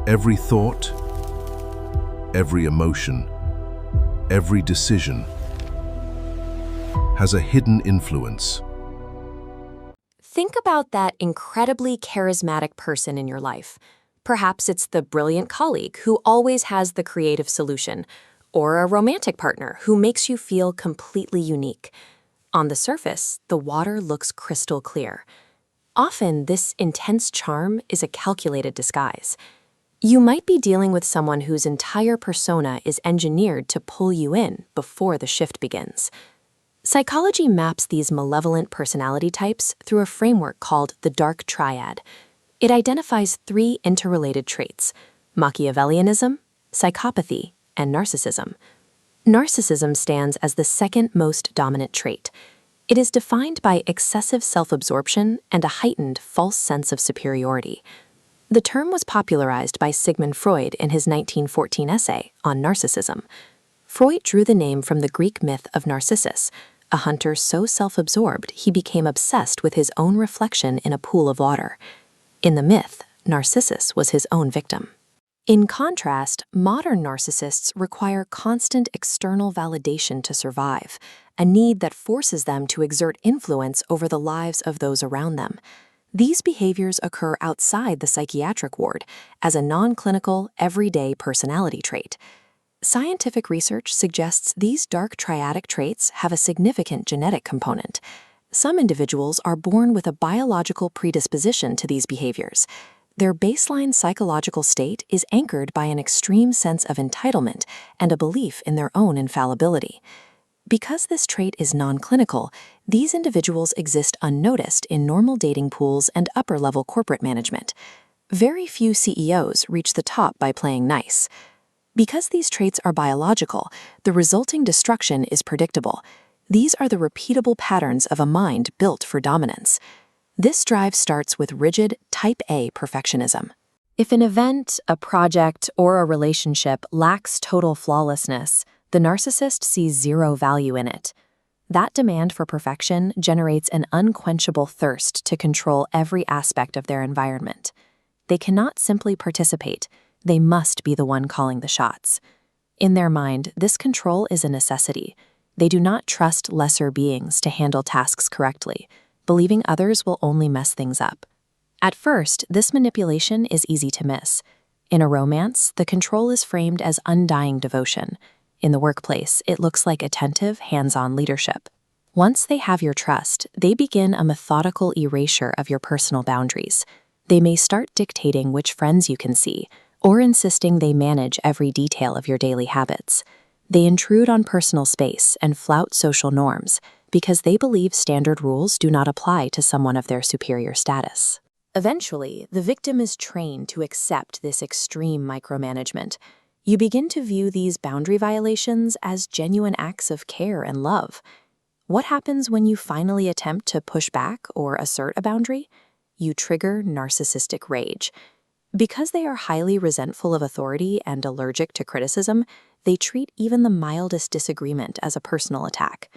Every thought, every emotion, every decision has a hidden influence. Think about that incredibly charismatic person in your life. Perhaps it's the brilliant colleague who always has the creative solution, or a romantic partner who makes you feel completely unique. On the surface, the water looks crystal clear. Often, this intense charm is a calculated disguise. You might be dealing with someone whose entire persona is engineered to pull you in before the shift begins. Psychology maps these malevolent personality types through a framework called the Dark Triad. It identifies 3 interrelated traits: Machiavellianism, psychopathy, and narcissism. Narcissism stands as the second most dominant trait. It is defined by excessive self-absorption and a heightened false sense of superiority. The term was popularized by Sigmund Freud in his 1914 essay on narcissism. Freud drew the name from the Greek myth of Narcissus, a hunter so self-absorbed he became obsessed with his own reflection in a pool of water. In the myth, Narcissus was his own victim. In contrast, modern narcissists require constant external validation to survive, a need that forces them to exert influence over the lives of those around them. These behaviors occur outside the psychiatric ward as a non-clinical, everyday personality trait. Scientific research suggests these dark triadic traits have a significant genetic component. Some individuals are born with a biological predisposition to these behaviors. Their baseline psychological state is anchored by an extreme sense of entitlement and a belief in their own infallibility. Because this trait is non-clinical, these individuals exist unnoticed in normal dating pools and upper-level corporate management. Very few CEOs reach the top by playing nice. Because these traits are biological, the resulting destruction is predictable. These are the repeatable patterns of a mind built for dominance. This drive starts with rigid, type A perfectionism. If an event, a project, or a relationship lacks total flawlessness, the narcissist sees zero value in it. That demand for perfection generates an unquenchable thirst to control every aspect of their environment. They cannot simply participate. They must be the one calling the shots. In their mind, this control is a necessity. They do not trust lesser beings to handle tasks correctly, believing others will only mess things up. At first, this manipulation is easy to miss. In a romance, the control is framed as undying devotion. In the workplace, it looks like attentive, hands-on leadership. Once they have your trust, they begin a methodical erasure of your personal boundaries. They may start dictating which friends you can see, or insisting they manage every detail of your daily habits. They intrude on personal space and flout social norms because they believe standard rules do not apply to someone of their superior status. Eventually, the victim is trained to accept this extreme micromanagement. You begin to view these boundary violations as genuine acts of care and love. What happens when you finally attempt to push back or assert a boundary? You trigger narcissistic rage. Because they are highly resentful of authority and allergic to criticism, they treat even the mildest disagreement as a personal attack.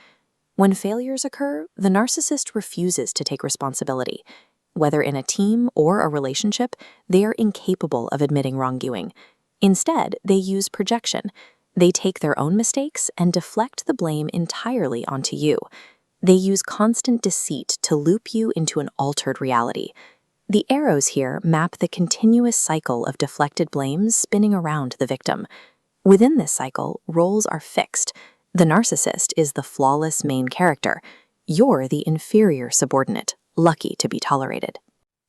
When failures occur, the narcissist refuses to take responsibility. Whether in a team or a relationship, they are incapable of admitting wrongdoing. Instead, they use projection. They take their own mistakes and deflect the blame entirely onto you. They use constant deceit to loop you into an altered reality. The arrows here map the continuous cycle of deflected blames spinning around the victim. Within this cycle, roles are fixed. The narcissist is the flawless main character. You're the inferior subordinate, lucky to be tolerated.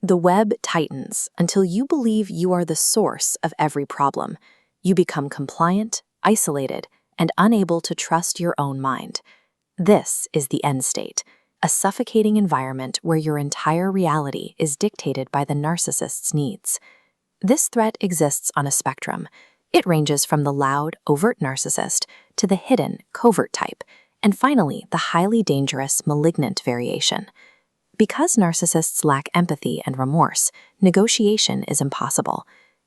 The web tightens until you believe you are the source of every problem. You become compliant, isolated, and unable to trust your own mind. This is the end state. A suffocating environment where your entire reality is dictated by the narcissist's needs. This threat exists on a spectrum. It ranges from the loud, overt narcissist to the hidden, covert type, and finally, the highly dangerous, malignant variation. Because narcissists lack empathy and remorse, negotiation is impossible.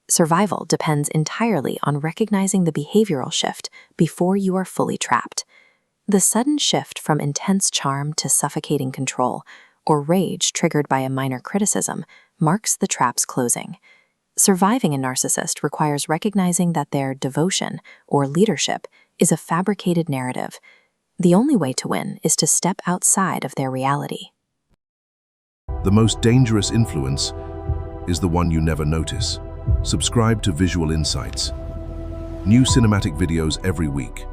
Survival depends entirely on recognizing the behavioral shift before you are fully trapped. The sudden shift from intense charm to suffocating control, or rage triggered by a minor criticism, marks the trap's closing. Surviving a narcissist requires recognizing that their devotion or leadership is a fabricated narrative. The only way to win is to step outside of their reality. The most dangerous influence is the one you never notice. Subscribe to Visual Insights. New cinematic videos every week.